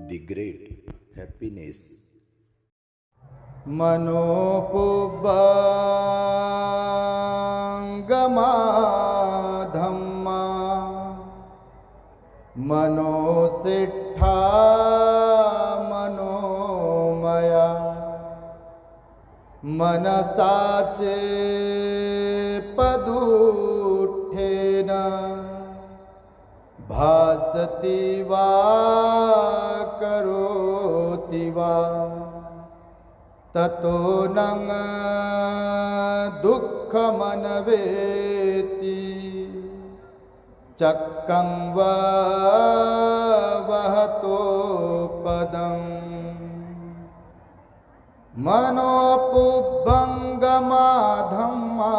the great happiness. मनोपुब्बंगमा धम्मा मनोसिट्ठा मनोमया मनसाचे पदुठेन भासति वा करोति वा ततो नं दुःखमनवेति चक्कं वा वहतो पदम् मनोपुब्बंगमा धम्मा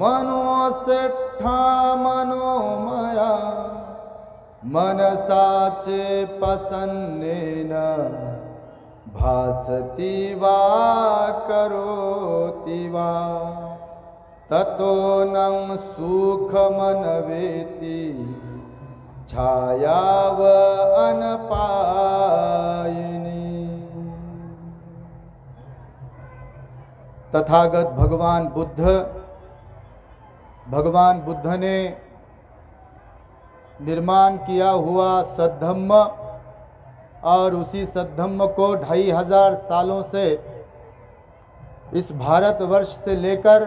मनोसिट्ठा मनोमया मनसाचे पसन्नेन भासति वा करोति वा ततो नं सुखमनवेति छायाव अनपायिनी। तथागत भगवान बुद्ध ने निर्माण किया हुआ सद्धम्म और उसी सद्धम्म को 2500 सालों से इस भारतवर्ष से लेकर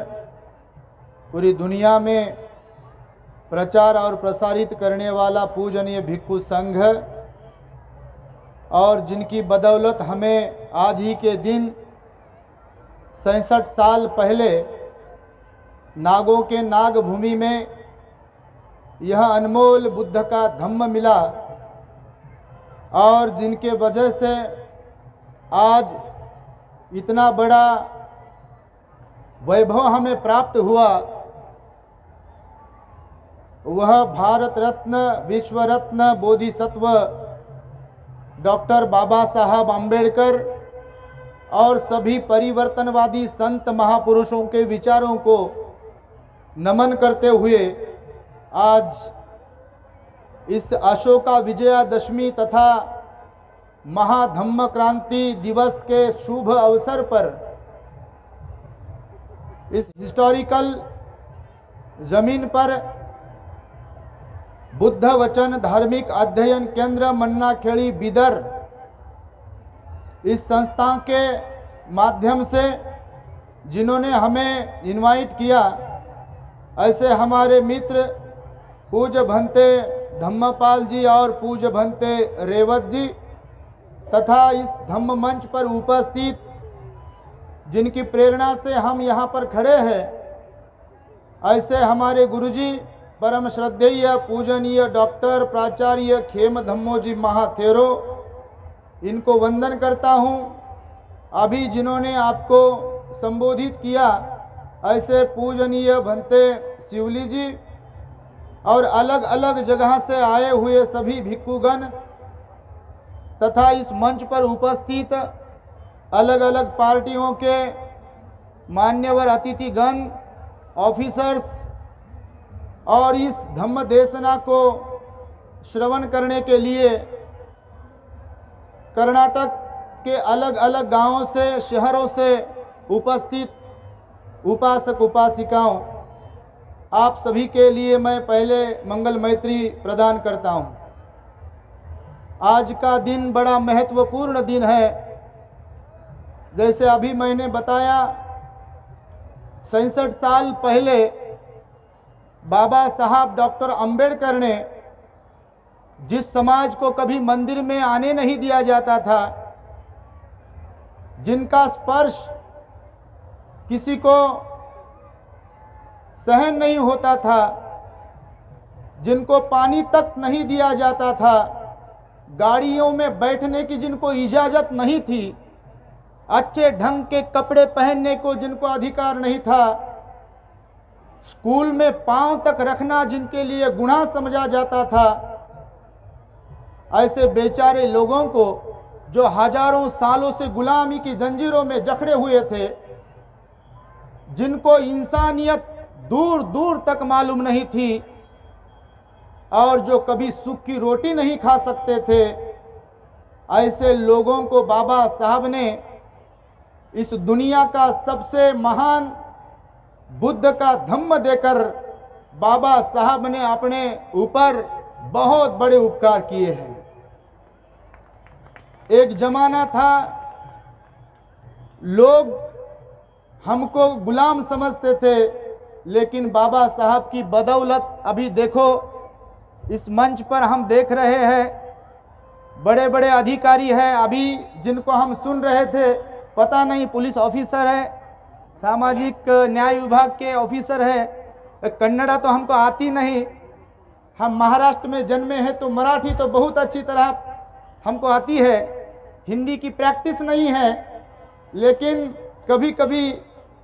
पूरी दुनिया में प्रचार और प्रसारित करने वाला पूजनीय भिक्षु संघ और जिनकी बदौलत हमें आज ही के दिन 67 साल पहले नागों के नाग भूमि में यह अनमोल बुद्ध का धम्म मिला और जिनके वजह से आज इतना बड़ा वैभव हमें प्राप्त हुआ, वह भारत रत्न विश्व रत्न बोधिसत्व डॉक्टर बाबा साहब आम्बेडकर और सभी परिवर्तनवादी संत महापुरुषों के विचारों को नमन करते हुए आज इस अशोका विजयादशमी तथा महाधम्म क्रांति दिवस के शुभ अवसर पर इस हिस्टोरिकल जमीन पर बुद्ध वचन धार्मिक अध्ययन केंद्र मन्नाखेड़ी बीदर इस संस्था के माध्यम से जिन्होंने हमें इनवाइट किया, ऐसे हमारे मित्र पूज्य भंते धम्मपाल जी और पूज्य भंते रेवत जी तथा इस धम्म मंच पर उपस्थित जिनकी प्रेरणा से हम यहाँ पर खड़े हैं, ऐसे हमारे गुरुजी परम श्रद्धेय पूजनीय डॉक्टर प्राचार्य खेम धम्मोजी महाथेरो, इनको वंदन करता हूँ। अभी जिन्होंने आपको संबोधित किया ऐसे पूजनीय भंते शिवली जी और अलग अलग जगह से आए हुए सभी भिक्षुगण तथा इस मंच पर उपस्थित अलग अलग पार्टियों के मान्यवर अतिथिगण ऑफिसर्स और इस धम्म देशना को श्रवण करने के लिए कर्नाटक के अलग अलग गांवों से शहरों से उपस्थित उपासक उपासिकाओं, आप सभी के लिए मैं पहले मंगल मैत्री प्रदान करता हूं। आज का दिन बड़ा महत्वपूर्ण दिन है। जैसे अभी मैंने बताया 67 साल पहले बाबा साहब डॉक्टर अंबेडकर ने जिस समाज को कभी मंदिर में आने नहीं दिया जाता था, जिनका स्पर्श किसी को सहन नहीं होता था, जिनको पानी तक नहीं दिया जाता था, गाड़ियों में बैठने की जिनको इजाज़त नहीं थी, अच्छे ढंग के कपड़े पहनने को जिनको अधिकार नहीं था, स्कूल में पांव तक रखना जिनके लिए गुनाह समझा जाता था, ऐसे बेचारे लोगों को जो हजारों सालों से गुलामी की जंजीरों में जकड़े हुए थे, जिनको इंसानियत दूर दूर तक मालूम नहीं थी और जो कभी सुख की रोटी नहीं खा सकते थे, ऐसे लोगों को बाबा साहब ने इस दुनिया का सबसे महान बुद्ध का धम्म देकर बाबा साहब ने अपने ऊपर बहुत बड़े उपकार किए हैं। एक जमाना था, लोग हमको गुलाम समझते थे, लेकिन बाबा साहब की बदौलत अभी देखो इस मंच पर हम देख रहे हैं, बड़े बड़े अधिकारी हैं। अभी जिनको हम सुन रहे थे, पता नहीं पुलिस ऑफिसर है, सामाजिक न्याय विभाग के ऑफिसर है। कन्नड़ा तो हमको आती नहीं, हम महाराष्ट्र में जन्मे हैं, तो मराठी तो बहुत अच्छी तरह हमको आती है। हिंदी की प्रैक्टिस नहीं है, लेकिन कभी कभी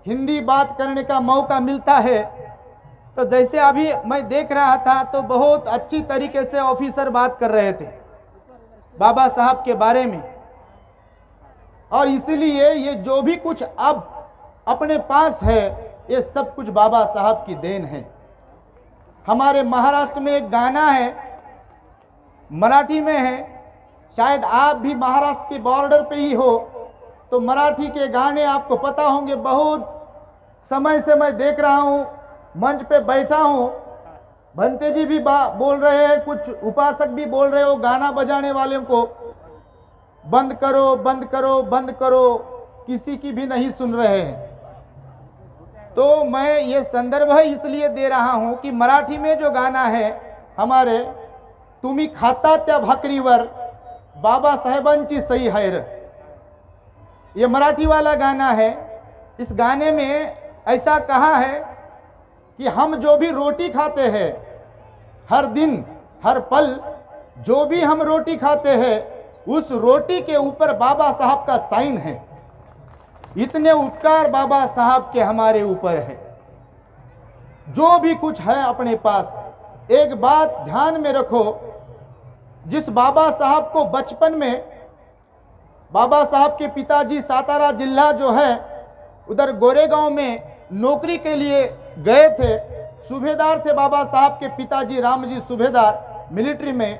हिंदी बात करने का मौका मिलता है। तो जैसे अभी मैं देख रहा था, तो बहुत अच्छी तरीके से ऑफिसर बात कर रहे थे बाबा साहब के बारे में। और इसलिए ये जो भी कुछ अब अपने पास है, ये सब कुछ बाबा साहब की देन है। हमारे महाराष्ट्र में एक गाना है, मराठी में है, शायद आप भी महाराष्ट्र के बॉर्डर पे ही हो, तो मराठी के गाने आपको पता होंगे। बहुत समय से मैं देख रहा हूँ, मंच पे बैठा हूँ, भंते जी भी बोल रहे हैं, कुछ उपासक भी बोल रहे हो, गाना बजाने वाले को बंद करो बंद करो बंद करो, किसी की भी नहीं सुन रहे हैं। तो मैं ये संदर्भ इसलिए दे रहा हूं कि मराठी में जो गाना है हमारे, तुम्ही खाता त्या भाकरीवर बाबा साहेबांची सही है, ये मराठी वाला गाना है। इस गाने में ऐसा कहा है कि हम जो भी रोटी खाते हैं, हर दिन हर पल जो भी हम रोटी खाते हैं, उस रोटी के ऊपर बाबा साहब का साइन है। इतने उपकार बाबा साहब के हमारे ऊपर है। जो भी कुछ है अपने पास, एक बात ध्यान में रखो, जिस बाबा साहब को बचपन में, बाबा साहब के पिताजी सातारा जिला जो है उधर गोरेगांव में नौकरी के लिए गए थे, सूबेदार थे बाबा साहब के पिताजी, रामजी सूबेदार मिलिट्री में।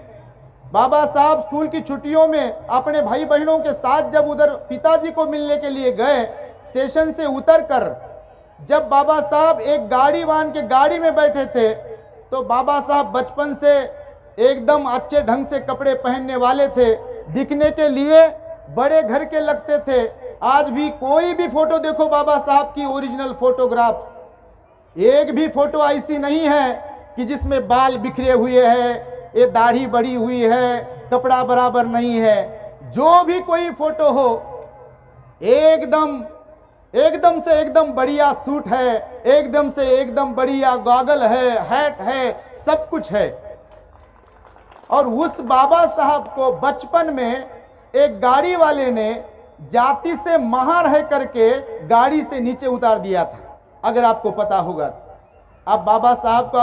बाबा साहब स्कूल की छुट्टियों में अपने भाई बहनों के साथ जब उधर पिताजी को मिलने के लिए गए, स्टेशन से उतरकर जब बाबा साहब एक गाड़ी वाहन के गाड़ी में बैठे थे, तो बाबा साहब बचपन से एकदम अच्छे ढंग से कपड़े पहनने वाले थे, दिखने के लिए बड़े घर के लगते थे। आज भी कोई भी फोटो देखो बाबा साहब की, ओरिजिनल फोटोग्राफ, एक भी फोटो ऐसी नहीं है कि जिसमें बाल बिखरे हुए हैं, ये दाढ़ी बड़ी हुई है, कपड़ा बराबर नहीं है। जो भी कोई फोटो हो, एकदम से एकदम बढ़िया सूट है, एकदम से एकदम बढ़िया गॉगल है, हैट है, सब कुछ है। और उस बाबा साहब को बचपन में एक गाड़ी वाले ने जाति से महार है करके गाड़ी से नीचे उतार दिया था, अगर आपको पता होगा। आप बाबा साहब को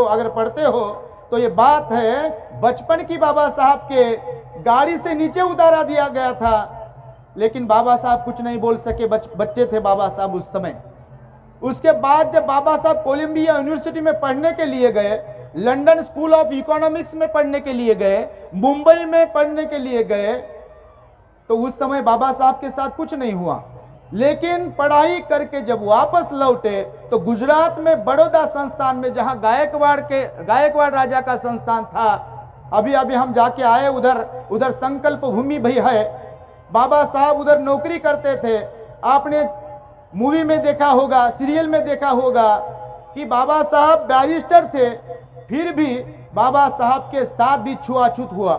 अगर पढ़ते हो तो ये बात है, बचपन की बाबा साहब के गाड़ी से नीचे उतारा दिया गया था, लेकिन बाबा साहब कुछ नहीं बोल सके, बच्चे थे बाबा साहब उस समय। उसके बाद जब बाबा साहब कोलंबिया यूनिवर्सिटी में पढ़ने के लिए गए, लंदन स्कूल ऑफ इकोनॉमिक्स में पढ़ने के लिए गए, मुंबई में पढ़ने के लिए गए, तो उस समय बाबा साहब के साथ कुछ नहीं हुआ। लेकिन पढ़ाई करके जब वापस लौटे, तो गुजरात में बड़ौदा संस्थान में, जहां गायकवाड़ राजा का संस्थान था, अभी हम जाके आए, उधर संकल्प भूमि भी है, बाबा साहब उधर नौकरी करते थे। आपने मूवी में देखा होगा, सीरियल में देखा होगा कि बाबा साहब बैरिस्टर थे, फिर भी बाबा साहब के साथ भी छुआछूत हुआ।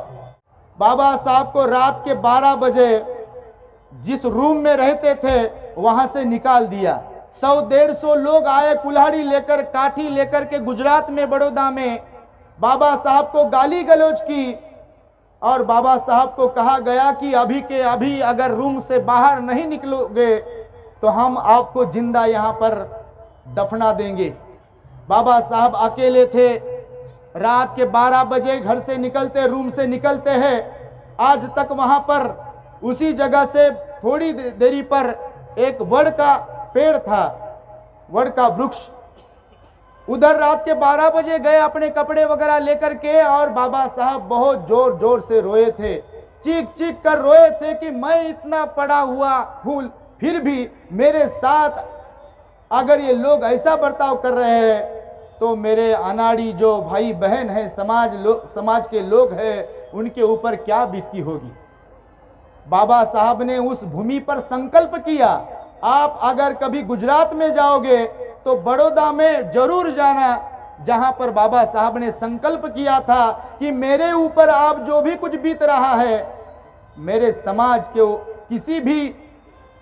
बाबा साहब को रात के 12 बजे जिस रूम में रहते थे वहां से निकाल दिया। 100-150 लोग आए कुल्हाड़ी लेकर, काठी लेकर के गुजरात में, बड़ौदा में बाबा साहब को गाली गलौज की, और बाबा साहब को कहा गया कि अभी के अभी अगर रूम से बाहर नहीं निकलोगे तो हम आपको जिंदा यहाँ पर दफना देंगे। बाबा साहब अकेले थे, रात के 12 बजे घर से निकलते, रूम से निकलते हैं। आज तक वहां पर उसी जगह से थोड़ी देरी पर एक वड़ का पेड़ था, वड़ का वृक्ष, उधर रात के 12 बजे गए अपने कपड़े वगैरह लेकर के, और बाबा साहब बहुत जोर जोर से रोए थे। चीख चीख कर रोए थे कि मैं इतना पड़ा हुआ हूं, फिर भी मेरे साथ अगर ये लोग ऐसा बर्ताव कर रहे हैं तो मेरे अनाड़ी जो भाई बहन हैं, समाज के लोग हैं, उनके ऊपर क्या बीती होगी। बाबा साहब ने उस भूमि पर संकल्प किया। आप अगर कभी गुजरात में जाओगे तो बड़ौदा में जरूर जाना, जहां पर बाबा साहब ने संकल्प किया था कि मेरे ऊपर आप जो भी कुछ बीत रहा है, मेरे समाज के किसी भी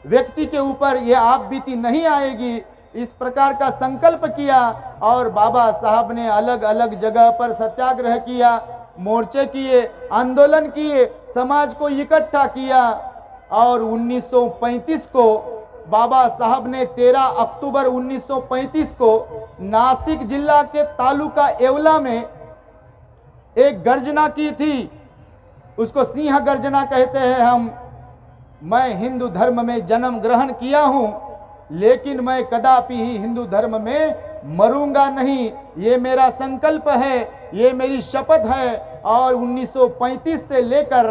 व्यक्ति के ऊपर यह आप बीती नहीं आएगी। इस प्रकार का संकल्प किया और बाबा साहब ने अलग अलग जगह पर सत्याग्रह किया, मोर्चे किए, आंदोलन किए, समाज को इकट्ठा किया और 1935 को बाबा साहब ने 13 अक्टूबर 1935 को नासिक जिला के तालुका येवला में एक गर्जना की थी। उसको सिंह गर्जना कहते हैं हम। मैं हिंदू धर्म में जन्म ग्रहण किया हूं, लेकिन मैं कदापि ही हिंदू धर्म में मरूंगा नहीं। ये मेरा संकल्प है, ये मेरी शपथ है। और 1935 से लेकर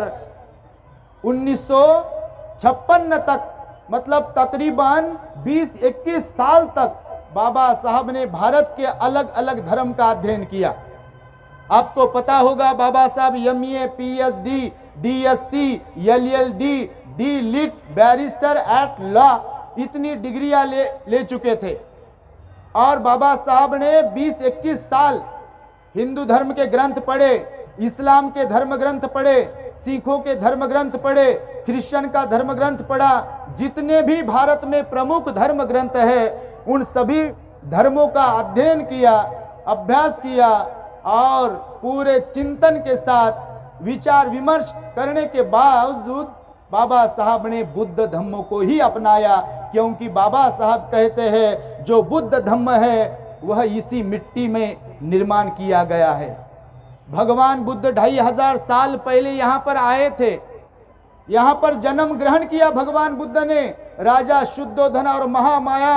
1956 तक, मतलब तकरीबन 20-21 साल तक बाबा साहब ने भारत के अलग अलग धर्म का अध्ययन किया। आपको पता होगा बाबा साहब MA, PhD, DSc, LLD, D.Litt, barrister at law, इतनी डिग्रियां ले चुके थे। और बाबा साहब ने 20-21 साल हिंदू धर्म के ग्रंथ पढ़े, इस्लाम के धर्म ग्रंथ पढ़े, सिखों के धर्म ग्रंथ पढ़े, क्रिश्चियन का धर्म ग्रंथ पढ़ा। जितने भी भारत में प्रमुख धर्म ग्रंथ है, उन सभी धर्मों का अध्ययन किया, अभ्यास किया और पूरे चिंतन के साथ विचार विमर्श करने के बावजूद बाबा साहब ने बुद्ध धम्म को ही अपनाया। क्योंकि बाबा साहब कहते हैं जो बुद्ध धम्म है वह इसी मिट्टी में निर्माण किया गया है। भगवान बुद्ध 2500 साल पहले यहाँ पर आए थे, यहाँ पर जन्म ग्रहण किया भगवान बुद्ध ने। राजा शुद्धोधन और महामाया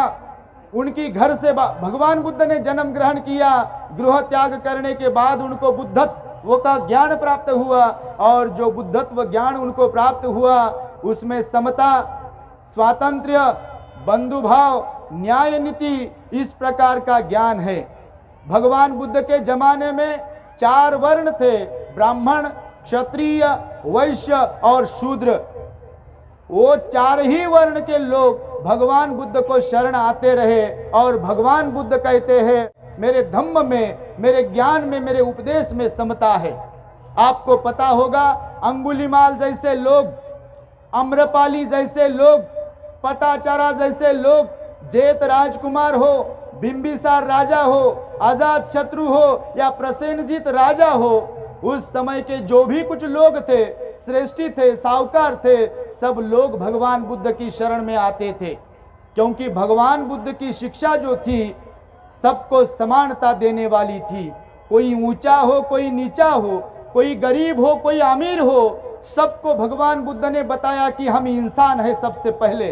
उनकी घर से भगवान बुद्ध ने जन्म ग्रहण किया। गृह त्याग करने के बाद उनको बुद्धत्व का ज्ञान प्राप्त हुआ और जो बुद्धत्व ज्ञान उनको प्राप्त हुआ उसमें समता, स्वातंत्र्य, बंधुभाव, न्याय नीति, इस प्रकार का ज्ञान है। भगवान बुद्ध के जमाने में 4 वर्ण थे, ब्राह्मण, क्षत्रिय, वैश्य और शूद्र। वो 4 ही वर्ण के लोग भगवान बुद्ध को शरण आते रहे और भगवान बुद्ध कहते हैं मेरे धम्म में, मेरे ज्ञान में, मेरे उपदेश में समता है। आपको पता होगा अंगुलीमाल जैसे लोग, अम्रपाली जैसे लोग, पटाचारा जैसे लोग, जेत राजकुमार हो, बिंबिसार राजा हो, आजाद शत्रु हो या प्रसेनजीत राजा हो, उस समय के जो भी कुछ लोग थे, श्रेष्ठी थे, साहूकार थे, सब लोग भगवान बुद्ध की शरण में आते थे। क्योंकि भगवान बुद्ध की शिक्षा जो थी सबको समानता देने वाली थी। कोई ऊंचा हो, कोई नीचा हो, कोई गरीब हो, कोई अमीर हो, सबको भगवान बुद्ध ने बताया कि हम इंसान है सबसे पहले।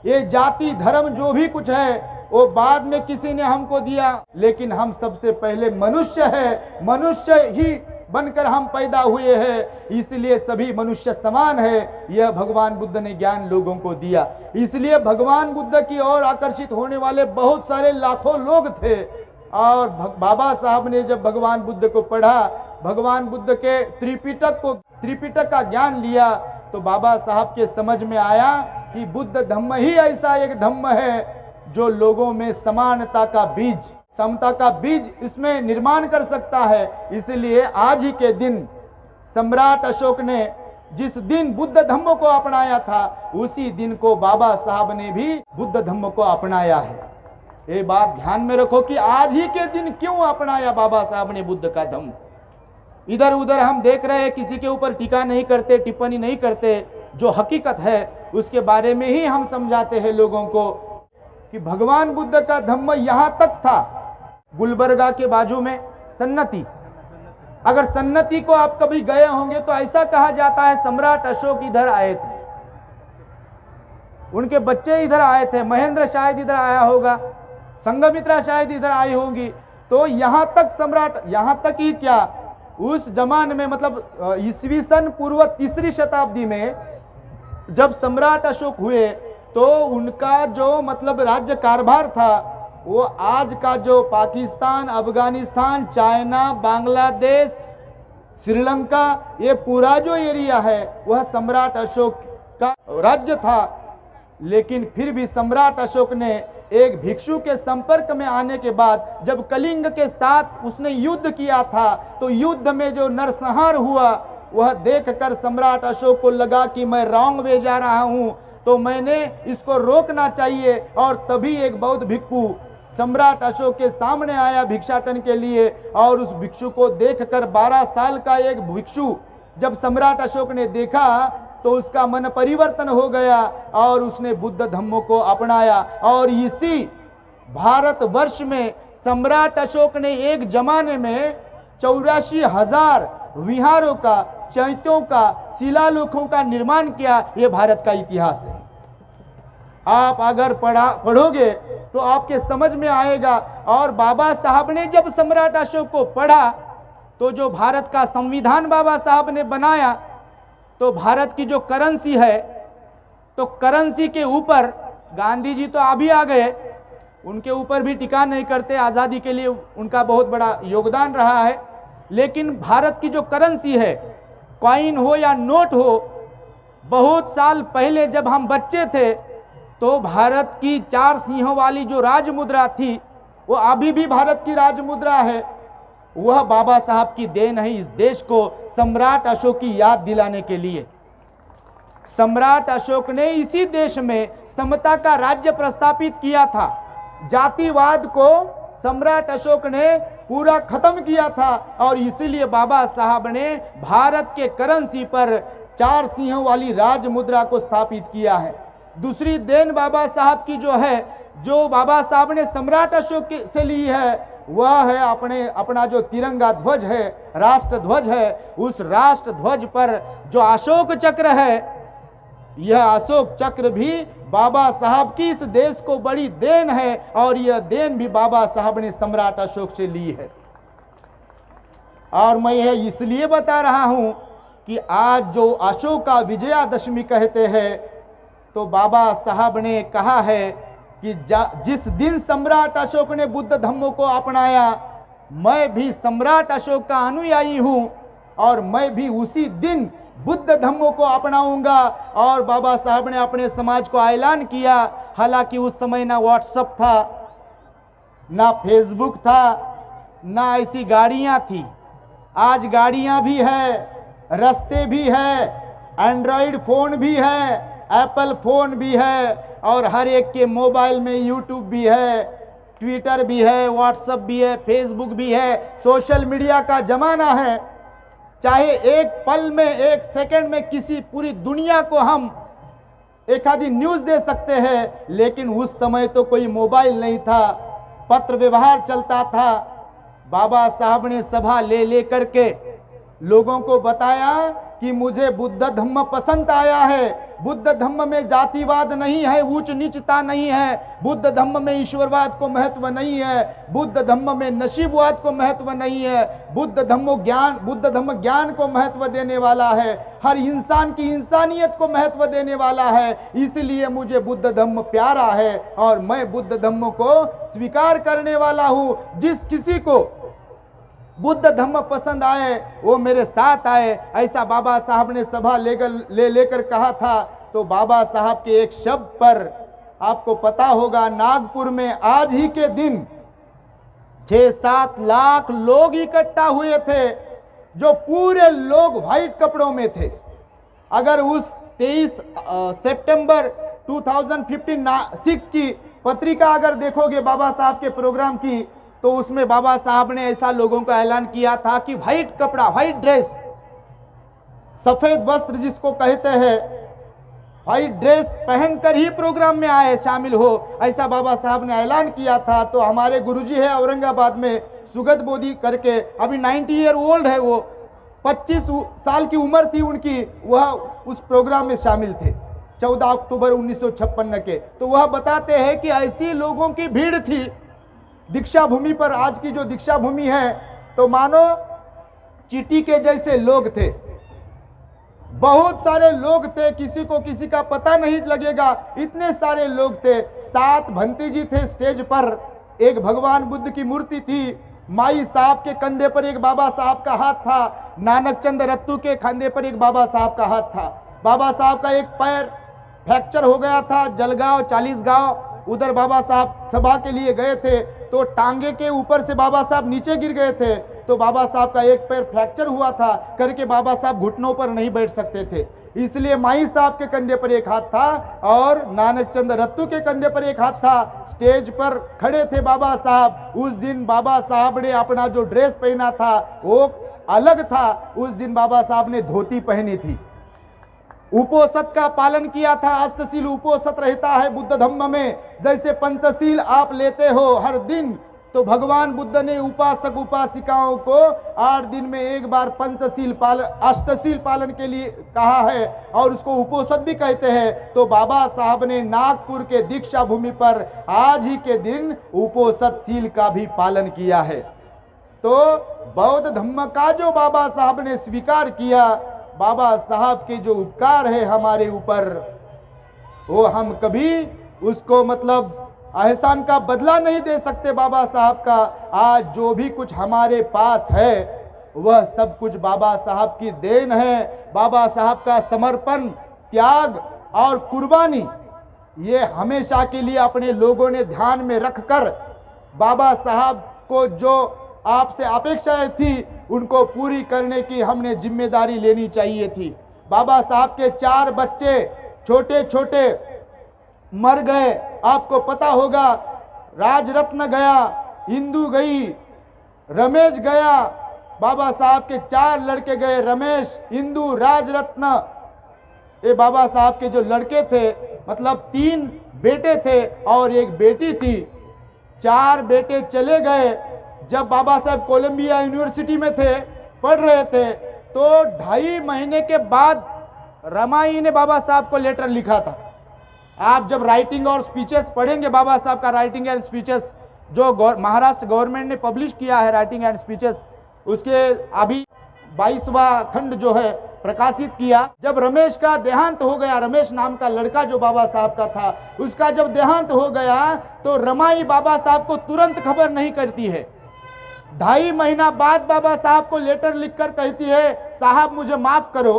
ये जाति धर्म जो भी कुछ है वो बाद में किसी ने हमको दिया, लेकिन हम सबसे पहले मनुष्य है, मनुष्य ही बनकर हम पैदा हुए हैं, इसलिए सभी मनुष्य समान है। यह भगवान बुद्ध ने ज्ञान लोगों को दिया। इसलिए भगवान बुद्ध की ओर आकर्षित होने वाले बहुत सारे लाखों लोग थे। और बाबा साहब ने जब भगवान बुद्ध को पढ़ा, भगवान बुद्ध के त्रिपिटक का ज्ञान लिया, तो बाबा साहब के समझ में आया कि बुद्ध धम्म ही ऐसा एक धम्म है जो लोगों में समानता का बीज, समता का बीज इसमें निर्माण कर सकता है। इसलिए आज ही के दिन सम्राट अशोक ने जिस दिन बुद्ध धम्म को अपनाया था, उसी दिन को बाबा साहब ने भी बुद्ध धम्म को अपनाया है। ये बात ध्यान में रखो कि आज ही के दिन क्यों अपनाया बाबा साहब ने बुद्ध का धम्म। इधर उधर हम देख रहे हैं, किसी के ऊपर टीका नहीं करते, टिप्पणी नहीं करते। जो हकीकत है उसके बारे में ही हम समझाते हैं लोगों को कि भगवान बुद्ध का धम्म यहाँ तक था। गुलबर्गा के बाजू में सन्नति, अगर सन्नति को आप कभी गए होंगे तो ऐसा कहा जाता है सम्राट अशोक इधर आए थे, उनके बच्चे इधर आए थे, महेंद्र शायद इधर आया होगा, संघमित्रा शायद इधर आई होंगी। तो यहाँ तक सम्राट, यहाँ तक ही क्या, उस जमाने में मतलब ईस्वी सन पूर्व 3री शताब्दी में जब सम्राट अशोक हुए तो उनका जो मतलब राज्य कारभार था वो आज का जो पाकिस्तान, अफगानिस्तान, चाइना, बांग्लादेश, श्रीलंका, ये पूरा जो एरिया है वह सम्राट अशोक का राज्य था। लेकिन फिर भी सम्राट अशोक ने एक भिक्षु के संपर्क में आने के बाद जब कलिंग के साथ उसने युद्ध किया था तो युद्ध में जो नरसंहार हुआ वह देखकर सम्राट अशोक को लगा कि मैं रॉन्ग वे जा रहा हूं, तो मैंने इसको रोकना चाहिए। और तभी एक बौद्ध भिक्षु सम्राट अशोक के सामने आया भिक्षाटन के लिए, और उस भिक्षु को देखकर 12 साल का एक भिक्षु जब सम्राट अशोक ने देखा तो उसका मन परिवर्तन हो गया और उसने बुद्ध धम्मों को अपनाया। और इसी भारतवर्ष में सम्राट अशोक ने एक जमाने में 84,000 विहारों का, चैत्यों का, शिलालेखों का निर्माण किया। यह भारत का इतिहास है। आप अगर पढ़ोगे तो आपके समझ में आएगा। और बाबा साहब ने जब सम्राट अशोक को पढ़ा तो जो भारत का संविधान बाबा साहब ने बनाया, तो भारत की जो करेंसी है, तो करेंसी के ऊपर गांधी जी तो अभी आ गए, उनके ऊपर भी टिका नहीं करते, आज़ादी के लिए उनका बहुत बड़ा योगदान रहा है। लेकिन भारत की जो करेंसी है, कॉइन हो या नोट हो, बहुत साल पहले जब हम बच्चे थे तो भारत की 4 सिंहों वाली जो राजमुद्रा थी वो अभी भी भारत की राजमुद्रा है। वह बाबा साहब की देन है इस देश को सम्राट अशोक की याद दिलाने के लिए। सम्राट अशोक ने इसी देश में समता का राज्य प्रस्तापित किया था। जातिवाद को सम्राट अशोक ने पूरा खत्म किया था और इसीलिए बाबा साहब ने भारत के करेंसी पर 4 सिंहों वाली राजमुद्रा को स्थापित किया है। दूसरी देन बाबा साहब की जो है, जो बाबा साहब ने सम्राट अशोक से ली है, वह है अपना जो तिरंगा ध्वज है, राष्ट्र ध्वज है। उस राष्ट्र ध्वज पर जो अशोक चक्र है, यह अशोक चक्र भी बाबा साहब की इस देश को बड़ी देन है और यह देन भी बाबा साहब ने सम्राट अशोक से ली है। और मैं यह इसलिए बता रहा हूं कि आज जो अशोक का विजयादशमी कहते हैं, तो बाबा साहब ने कहा है कि जिस दिन सम्राट अशोक ने बुद्ध धम्मों को अपनाया, मैं भी सम्राट अशोक का अनुयायी हूं और मैं भी उसी दिन बुद्ध धम्मों को अपनाऊंगा। और बाबा साहब ने अपने समाज को ऐलान किया। हालांकि उस समय ना व्हाट्सएप था, ना फेसबुक था, ना ऐसी गाड़ियां थी। आज गाड़ियां भी है, रास्ते भी है, एंड्रॉयड फोन भी है, एप्पल फोन भी है और हर एक के मोबाइल में यूट्यूब भी है, ट्विटर भी है, व्हाट्सएप भी है, फेसबुक भी है। सोशल मीडिया का जमाना है। चाहे एक पल में, एक सेकंड में किसी पूरी दुनिया को हम एक आधी न्यूज़ दे सकते हैं। लेकिन उस समय तो कोई मोबाइल नहीं था, पत्र व्यवहार चलता था। बाबा साहब ने सभा ले करके लोगों को बताया कि मुझे बुद्ध धम्म पसंद आया है। बुद्ध धम्म में जातिवाद नहीं है, ऊंच नीचता नहीं है। बुद्ध धम्म में ईश्वरवाद को महत्व नहीं है। बुद्ध धम्म में नसीबवाद को महत्व नहीं है। बुद्ध धम्म ज्ञान को महत्व देने वाला है। हर इंसान की इंसानियत को महत्व देने वाला है। इसलिए मुझे बुद्ध धम्म प्यारा है और मैं बुद्ध धम्म को स्वीकार करने वाला हूँ। जिस किसी को बुद्ध धम्म पसंद आए वो मेरे साथ आए, ऐसा बाबा साहब ने सभा लेकर कहा था। तो बाबा साहब के एक शब्द पर आपको पता होगा, नागपुर में आज ही के दिन 6-7 लाख लोग इकट्ठा हुए थे, जो पूरे लोग व्हाइट कपड़ों में थे। अगर उस 23 सितंबर 2015 की पत्रिका अगर देखोगे बाबा साहब के प्रोग्राम की, तो उसमें बाबा साहब ने ऐसा लोगों का ऐलान किया था कि व्हाइट कपड़ा, व्हाइट ड्रेस, सफेद वस्त्र जिसको कहते हैं, व्हाइट ड्रेस पहनकर ही प्रोग्राम में आए, शामिल हो, ऐसा बाबा साहब ने ऐलान किया था। तो हमारे गुरुजी है औरंगाबाद में, सुगत बोधी करके, अभी 90 ईयर ओल्ड है वो, 25 साल की उम्र थी उनकी, वह उस प्रोग्राम में शामिल थे 14 अक्टूबर 1956 के। तो वह बताते हैं कि ऐसी लोगों की भीड़ थी दीक्षा भूमि पर। आज की जो दीक्षा भूमि है, तो मानो चींटी के जैसे लोग थे, बहुत सारे लोग थे, किसी को किसी का पता नहीं लगेगा, इतने सारे लोग थे। 7 भंती जी थे स्टेज पर, एक भगवान बुद्ध की मूर्ति थी, माई साहब के कंधे पर एक बाबा साहब का हाथ था, नानक चंद रत्तू के कंधे पर एक बाबा साहब का हाथ था। बाबा साहब का एक पैर फ्रैक्चर हो गया था, जलगांव 40 गांव, उधर बाबा साहब सभा के लिए गए थे, तो टांगे के ऊपर से बाबा साहब नीचे गिर गए थे, तो बाबा साहब का एक पैर फ्रैक्चर हुआ था करके बाबा साहब घुटनों पर नहीं बैठ सकते थे, इसलिए माई साहब के कंधे पर एक हाथ था और नानक चंद रत्तू के कंधे पर एक हाथ था। स्टेज पर खड़े थे बाबा साहब। उस दिन बाबा साहब ने अपना जो ड्रेस पहना था वो अलग था, उस दिन बाबा साहब ने धोती पहनी थी। उपोषद का पालन किया था, अष्टशील उपोषद रहता है बुद्ध धम्म में, जैसे पंचशील आप लेते हो हर दिन, तो भगवान बुद्ध ने उपासक उपासिकाओं को 8 दिन में एक बार पंचशील पालन अष्टशील पालन के लिए कहा है और उसको उपोषद भी कहते हैं। तो बाबा साहब ने नागपुर के दीक्षा भूमि पर आज ही के दिन उपोषद शील का भी पालन किया है। तो बौद्ध धम्म का जो बाबा साहब ने स्वीकार किया, बाबा साहब के जो उपकार है हमारे ऊपर, वो हम कभी उसको मतलब एहसान का बदला नहीं दे सकते बाबा साहब का। आज जो भी कुछ हमारे पास है वह सब कुछ बाबा साहब की देन है। बाबा साहब का समर्पण, त्याग और कुर्बानी, ये हमेशा के लिए अपने लोगों ने ध्यान में रखकर बाबा साहब को जो आपसे अपेक्षाएं थी उनको पूरी करने की हमने जिम्मेदारी लेनी चाहिए थी। बाबा साहब के 4 बच्चे छोटे छोटे मर गए, आपको पता होगा। राजरत्न गया, इंदू गई, रमेश गया, बाबा साहब के 4 लड़के गए, रमेश, इंदू, राजरत्न। ये बाबा साहब के जो लड़के थे, मतलब 3 बेटे थे और एक बेटी थी, 4 बेटे चले गए। जब बाबा साहब कोलंबिया यूनिवर्सिटी में थे, पढ़ रहे थे, तो 2.5 महीने के बाद रमाई ने बाबा साहब को लेटर लिखा था। आप जब राइटिंग और स्पीचेस पढ़ेंगे, बाबा साहब का राइटिंग एंड स्पीचेस जो महाराष्ट्र गवर्नमेंट ने पब्लिश किया है, राइटिंग एंड स्पीचेस, उसके अभी 22वां खंड जो है प्रकाशित किया। जब रमेश का देहांत हो गया, रमेश नाम का लड़का जो बाबा साहब का था, उसका जब देहांत हो गया तो रमाई बाबा साहब को तुरंत खबर नहीं करती है। 2.5 महीना बाद बाबा साहब को लेटर लिखकर कहती है, साहब मुझे माफ करो,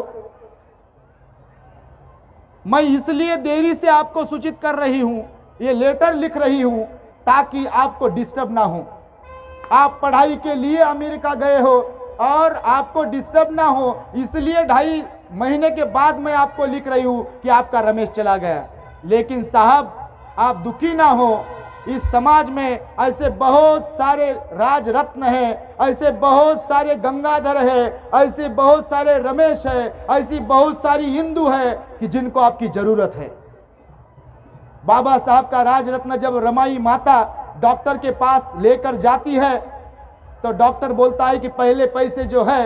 मैं इसलिए देरी से आपको सूचित कर रही हूं, ये लेटर लिख रही हूं ताकि आपको डिस्टर्ब ना हो। आप पढ़ाई के लिए अमेरिका गए हो और आपको डिस्टर्ब ना हो, इसलिए 2.5 महीने के बाद मैं आपको लिख रही हूं कि आपका रमेश चला गया। लेकिन साहब आप दुखी ना हो, इस समाज में ऐसे बहुत सारे राजरत्न हैं, ऐसे बहुत सारे गंगाधर है, ऐसे बहुत सारे रमेश है, ऐसी बहुत सारी हिंदू है कि जिनको आपकी जरूरत है। बाबा साहब का राजरत्न जब रमाई माता डॉक्टर के पास लेकर जाती है तो डॉक्टर बोलता है कि पहले पैसे जो है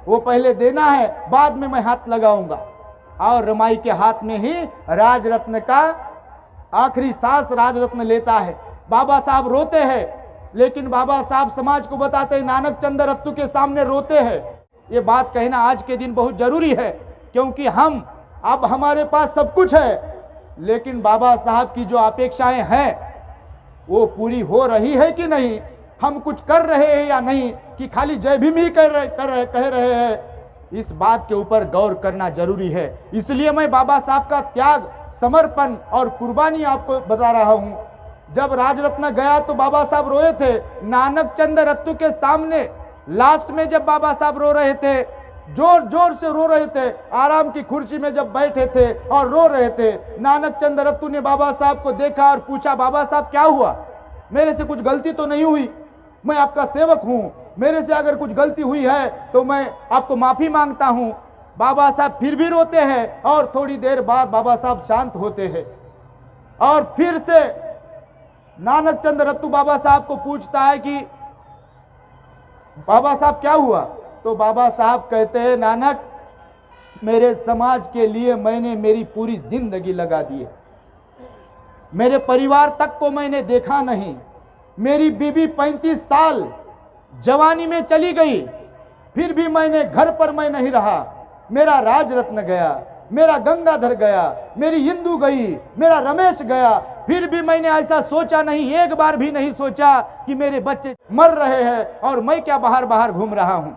वो पहले देना है, बाद में मैं हाथ लगाऊंगा। और रमाई के हाथ में ही राजरत्न का आखिरी सांस राजरत्न लेता है। बाबा साहब रोते हैं, लेकिन बाबा साहब समाज को बताते हैं, नानक चंद रत्तू के सामने रोते हैं। ये बात कहना आज के दिन बहुत जरूरी है, क्योंकि हम अब हमारे पास सब कुछ है, लेकिन बाबा साहब की जो अपेक्षाएं हैं वो पूरी हो रही है कि नहीं, हम कुछ कर रहे हैं या नहीं, कि खाली जय भीम ही कह रहे हैं, इस बात के ऊपर गौर करना जरूरी है। इसलिए मैं बाबा साहब का त्याग, समर्पण और कुर्बानी आपको बता रहा हूं। जब राजरत्न गया तो बाबा साहब रोए थे, नानक चंद रत्तू के सामने लास्ट में जब बाबा साहब रो रहे थे, जोर जोर से रो रहे थे, आराम की कुर्सी में जब बैठे थे और रो रहे थे, नानक चंद रत्तू ने बाबा साहब को देखा और पूछा, बाबा साहब क्या हुआ, मेरे से कुछ गलती तो नहीं हुई, मैं आपका सेवक हूं, मेरे से अगर कुछ गलती हुई है तो मैं आपको माफी मांगता हूं। बाबा साहब फिर भी रोते हैं और थोड़ी देर बाद बाबा साहब शांत होते हैं और फिर से नानक चंद रत्तू बाबा साहब को पूछता है कि बाबा साहब क्या हुआ, तो बाबा साहब कहते हैं, नानक मेरे समाज के लिए मैंने मेरी पूरी जिंदगी लगा दी है, मेरे परिवार तक को मैंने देखा नहीं, मेरी बीबी 35 साल जवानी में चली गई, फिर भी मैंने घर पर मैं नहीं रहा। मेरा राज रत्न गया, मेरा गंगाधर गया, मेरी इंदू गई, मेरा रमेश गया। फिर भी मैंने ऐसा सोचा नहीं, एक बार भी नहीं सोचा कि मेरे बच्चे मर रहे हैं और मैं क्या बाहर बाहर घूम रहा हूं।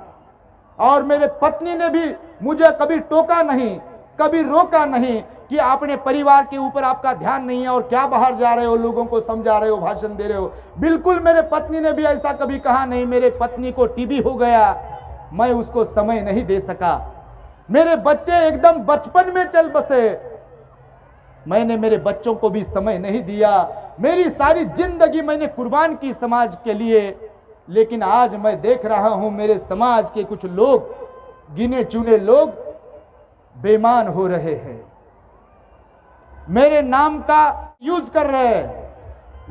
और मेरे पत्नी ने भी मुझे कभी टोका नहीं, कभी रोका नहीं कि अपने परिवार के ऊपर आपका ध्यान नहीं है और क्या बाहर जा रहे हो, लोगों को समझा रहे हो, भाषण दे रहे हो। बिल्कुल मेरे पत्नी ने भी ऐसा कभी कहा नहीं। मेरे पत्नी को टीबी हो गया, मैं उसको समय नहीं दे सका। मेरे बच्चे एकदम बचपन में चल बसे, मैंने मेरे बच्चों को भी समय नहीं दिया। मेरी सारी जिंदगी मैंने कुर्बान की समाज के लिए। लेकिन आज मैं देख रहा हूं मेरे समाज के कुछ लोग, गिने चुने लोग बेईमान हो रहे हैं, मेरे नाम का यूज कर रहे हैं,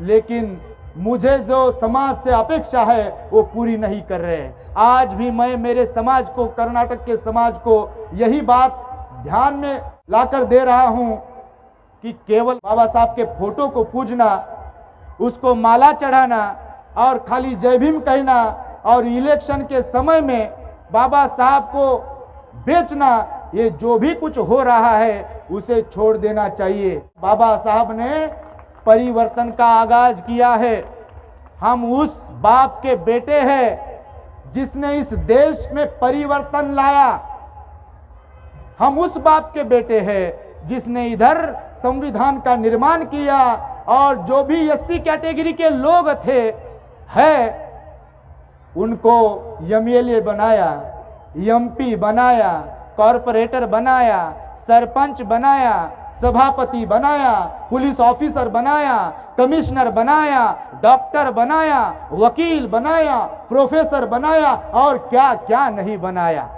लेकिन मुझे जो समाज से अपेक्षा है वो पूरी नहीं कर रहे हैं। आज भी मैं मेरे समाज को, कर्नाटक के समाज को यही बात ध्यान में लाकर दे रहा हूं कि केवल बाबा साहब के फोटो को पूजना, उसको माला चढ़ाना और खाली जय भीम कहना और इलेक्शन के समय में बाबा साहब को बेचना, ये जो भी कुछ हो रहा है उसे छोड़ देना चाहिए। बाबा साहब ने परिवर्तन का आगाज किया है। हम उस बाप के बेटे हैं जिसने इस देश में परिवर्तन लाया। हम उस बाप के बेटे हैं जिसने इधर संविधान का निर्माण किया और जो भी एससी कैटेगरी के लोग थे है उनको एमएलए बनाया, एमपी बनाया, कॉरपोरेटर बनाया, सरपंच बनाया, सभापति बनाया, पुलिस ऑफिसर बनाया, कमिश्नर बनाया, डॉक्टर बनाया, वकील बनाया, प्रोफेसर बनाया और क्या क्या नहीं बनाया।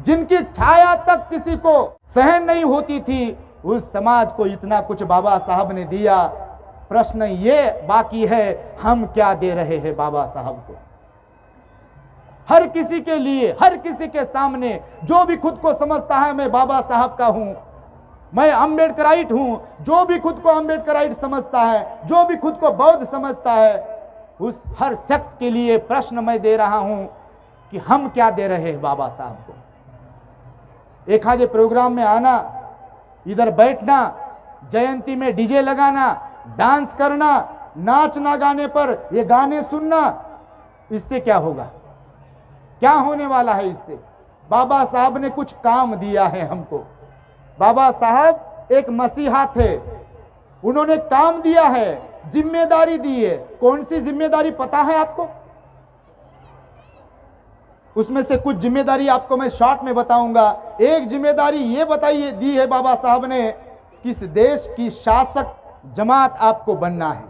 जिनकी छाया तक किसी को सहन नहीं होती थी, उस समाज को इतना कुछ बाबा साहब ने दिया। प्रश्न ये बाकी है, हम क्या दे रहे हैं बाबा साहब को। हर किसी के लिए, हर किसी के सामने जो भी खुद को समझता है मैं बाबा साहब का हूं, मैं अम्बेडकराइट हूं, जो भी खुद को अम्बेडकराइट समझता है, जो भी खुद को बौद्ध समझता है, उस हर शख्स के लिए प्रश्न मैं दे रहा हूं कि हम क्या दे रहे हैं बाबा साहब को। एक आधे प्रोग्राम में आना, इधर बैठना, जयंती में डीजे लगाना, डांस करना, नाचना गाने पर ये गाने सुनना, इससे क्या होगा? क्या होने वाला है इससे? बाबा साहब ने कुछ काम दिया है हमको। बाबा साहब एक मसीहा थे, उन्होंने काम दिया है, जिम्मेदारी दी है। कौन सी जिम्मेदारी पता है आपको? उसमें से कुछ जिम्मेदारी आपको मैं शॉर्ट में बताऊंगा। एक जिम्मेदारी ये बताइए दी है बाबा साहब ने कि इस देश की शासक जमात आपको बनना है,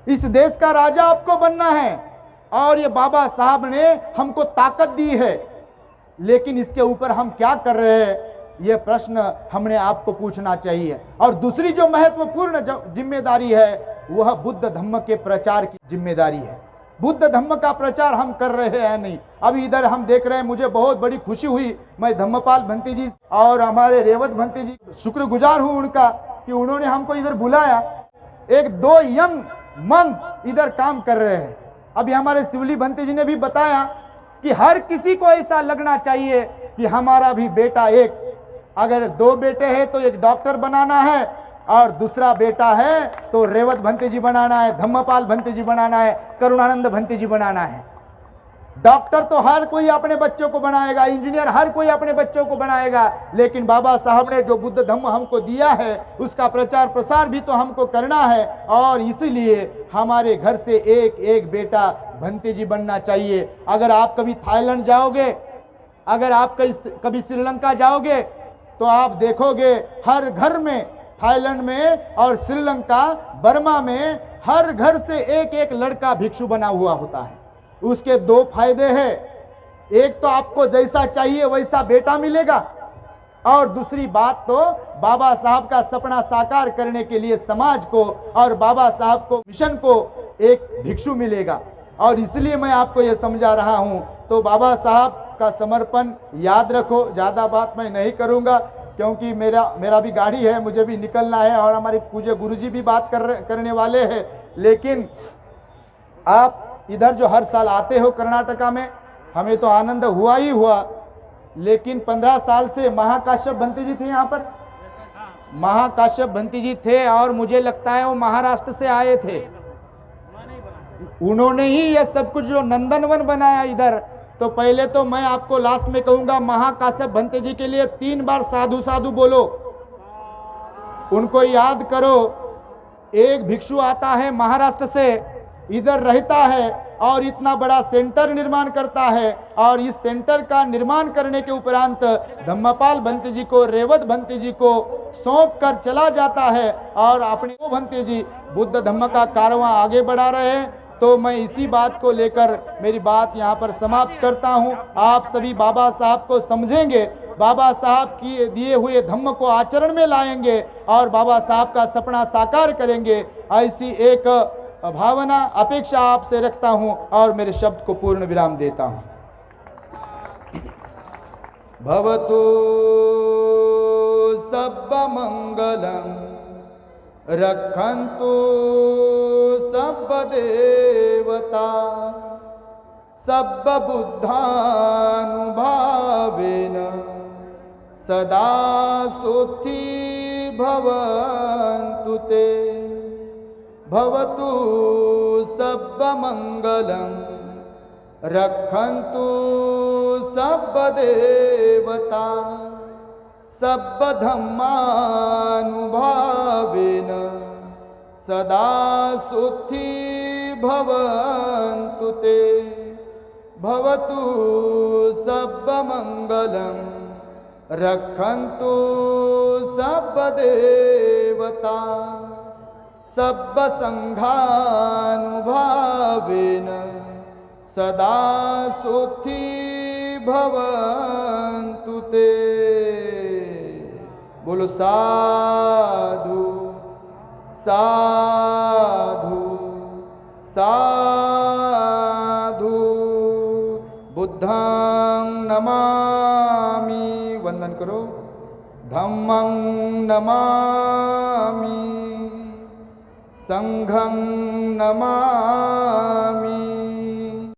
इस देश का राजा आपको बनना है। और ये बाबा साहब ने हमको ताकत दी है, लेकिन इसके ऊपर हम क्या कर रहे हैं, ये प्रश्न हमने आपको पूछना चाहिए। और दूसरी जो महत्वपूर्ण जिम्मेदारी है वह बुद्ध धम्म के प्रचार की जिम्मेदारी है। बुद्ध धम्म का प्रचार हम कर रहे हैं नहीं। अभी इधर हम देख रहे हैं, मुझे बहुत बड़ी खुशी हुई, मैं धम्मपाल भंती जी और हमारे रेवत भंती जी शुक्रगुजार हूं उनका कि उन्होंने हमको इधर बुलाया। एक दो यंग मंक इधर काम कर रहे हैं। अभी हमारे शिवली भंती जी ने भी बताया कि हर किसी को ऐसा लगना चाहिए कि हमारा भी बेटा एक, अगर दो बेटे हैं तो एक डॉक्टर बनाना है और दूसरा बेटा है तो रेवत भंती जी बनाना है, धम्मपाल भंती जी बनाना है, करुणानंद भंती जी बनाना है। डॉक्टर तो हर कोई अपने बच्चों को बनाएगा, इंजीनियर हर कोई अपने बच्चों को बनाएगा, लेकिन बाबा साहब ने जो बुद्ध धम्म हमको दिया है उसका प्रचार प्रसार भी तो हमको करना है। और इसीलिए हमारे घर से एक एक बेटा भंती जी बनना चाहिए। अगर आप कभी थाईलैंड जाओगे, अगर आप कभी श्रीलंका जाओगे तो आप देखोगे हर घर में, थाईलैंड में और श्रीलंका, बर्मा में हर घर से एक एक लड़का भिक्षु बना हुआ होता है। उसके दो फायदे हैं, एक तो आपको जैसा चाहिए वैसा बेटा मिलेगा, और दूसरी बात तो बाबा साहब का सपना साकार करने के लिए समाज को और बाबा साहब को मिशन को एक भिक्षु मिलेगा। और इसलिए मैं आपको ये समझा रहा हूँ। तो बाबा साहब का समर्पण याद रखो। ज़्यादा बात मैं नहीं करूँगा क्योंकि मेरा भी गाड़ी है, मुझे भी निकलना है और हमारे पूज्य गुरुजी भी बात करने वाले हैं। लेकिन आप इधर जो हर साल आते हो कर्नाटका में, हमें तो आनंद हुआ ही हुआ, लेकिन 15 साल से महाकाश्यप भंती जी थे यहाँ पर। महाकाश्यप भंती जी थे और मुझे लगता है वो महाराष्ट्र से आए थे। उन्होंने ही ये सब कुछ जो नंदनवन बनाया इधर। तो पहले तो मैं आपको लास्ट में कहूंगा, महाकाश्यप भंते जी के लिए 3 बार साधु साधु बोलो, उनको याद करो। एक भिक्षु आता है महाराष्ट्र से, इधर रहता है और इतना बड़ा सेंटर निर्माण करता है, और इस सेंटर का निर्माण करने के उपरांत धम्मपाल भंते जी को, रेवत भंते जी को सौंप कर चला जाता है, और अपने वो भंते जी बुद्ध धम्म का कारवां आगे बढ़ा रहे हैं। तो मैं इसी बात को लेकर मेरी बात यहाँ पर समाप्त करता हूँ। आप सभी बाबा साहब को समझेंगे, बाबा साहब की दिए हुए धम्म को आचरण में लाएंगे और बाबा साहब का सपना साकार करेंगे, ऐसी एक भावना अपेक्षा आपसे रखता हूं और मेरे शब्द को पूर्ण विराम देता हूं। भवतु सब्ब मंगलम रक्षन्तु सब्ब देवता सब्ब बुद्धानुभावेन सदा सुखी भवन्तु ते। भवतु सब्ब मंगलम रक्षन्तु सब्ब देवता सब्ब धम्मानुभावेन सदा सुखी भवन्तु ते। भवतु सब्ब मंगलम रक्षन्तु सब्ब देवता सब्ब संघानुभावेन सदा सुखी भवन्तु ते। बोलो साधु साधु साधु। बुद्धं नमामि, वंदन करो। धम्मं नमामि, संघं नमामि,